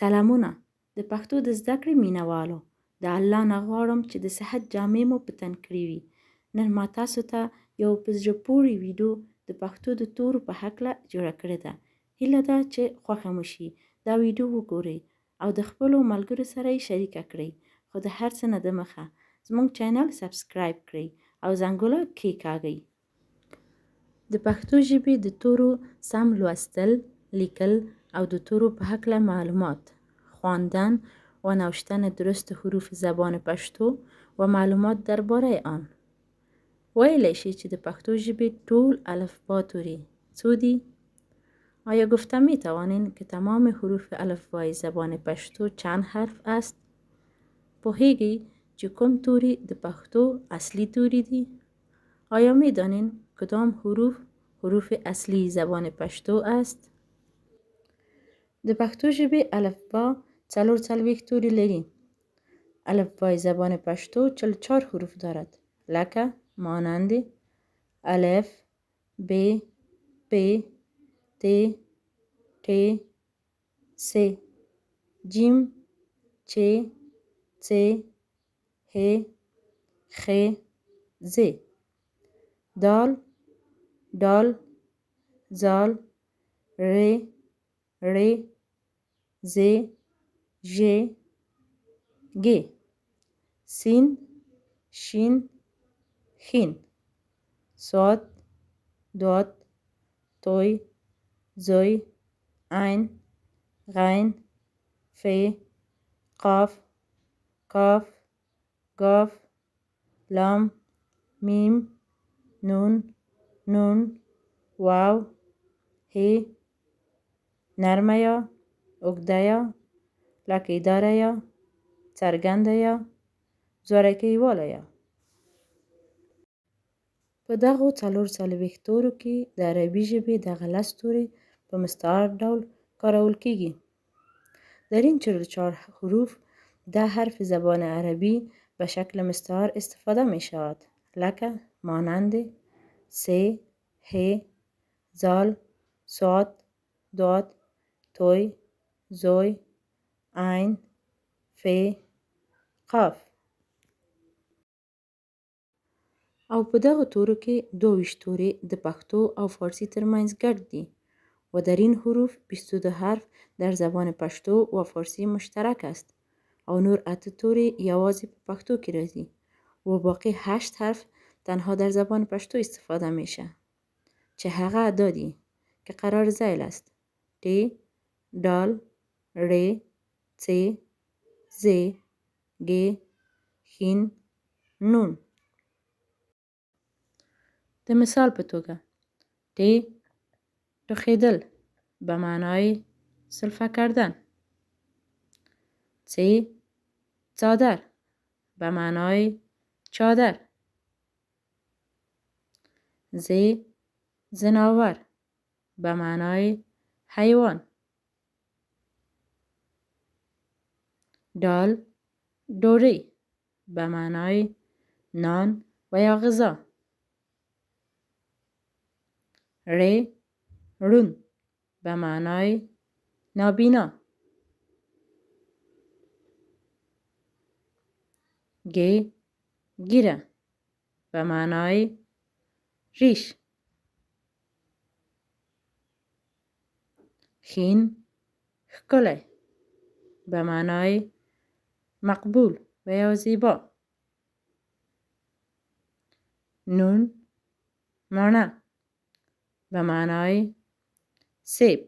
سلامونه د پښتو د زده کړې مینوالو. د الله نه غواړم چې د صحت جامې مو په تن کړې وي. نن ما تاسو ته یو په زړه پورې ویډیو د پښتو د تورو په هکله جوړه کړې ده. هیله ده چې خوښه مو شي. دا ویډیو وګورئ او د خپلو ملګرو سره یې شریکه کړئ. خو د هر څه نه دمخه زموږ چینل سبسکرایب کړئ او زنګوله کېکاږئ. د پښتو ژبې د تورو سم لوستل، لیکل او د تورو په هکله معلومات، خواندن و نوشتن درست حروف زبان پښتو و معلومات درباره آن. ویلی شي چې د پښتو ژبې ټول الفبا توري څو دي؟ آیا گفته می توانین که تمام حروف الفبای زبان پښتو چند حرف است؟ پوهیږئ چې کوم توری د پښتو اصلی توری دي؟ آیا می دانین کدام حروف اصلی زبان پښتو است؟ د پښتو ژبې الفبا 440 توری لري. الفبای زبان پښتو 44 حروف دارد، لکه مانند الف، ب، پ، ت، ټ، ث، جیم، چ، څ، ح، خ، ځ، دال، ډال، زال، ر، ړ، ز، ژ، ګ، سین، شین، خین، صاد، داد، توی، زوی، عین، غین، ف، قاف، کاف، گاف، لام، میم، نون، نون، واو، ه، نرمه یا، اوږده یا، لکه‌داره یا، څرګنده یا، زورکی واله یا. په دغو 440 تورو کې د عربي ژبې دغه 10 توري په مستعار ډول کارول کیږي. در این 44 حروف 10 حرف زبان عربی به شکل مستعار استفاده می شود، لکه مانند س، ح، زال، صاد، داد، توی، زوی، عین، ف، قاف. او په دغه تورو کې 22 توري د پښتو او فارسی ترمنځ ګډ دي و در این حروف 22 حرف در زبان پښتو و فارسی مشترک است او نور 8 توري یوازې په پښتو کې راځي و باقی 8 حرف تنها در زبان پښتو استفاده میشه چې هغه ادا دي که قرار ذیل است: ت، دال، ر، څ، ز، گ، خین، نون. د مثال په توګه ت، ټوخیدل به معنای سلفه کردن. څ، څادر به معنای چادر. ز، ځناور به معنای حیوان. دال، ډوډۍ به معنای نان و یا غذا. ر، ړوند به معنای نابینا. گ، ږیره به معنای ریش. خین، ښکلی به معنای مقبول و یا زیبا. نون، مانه به معنای سیب.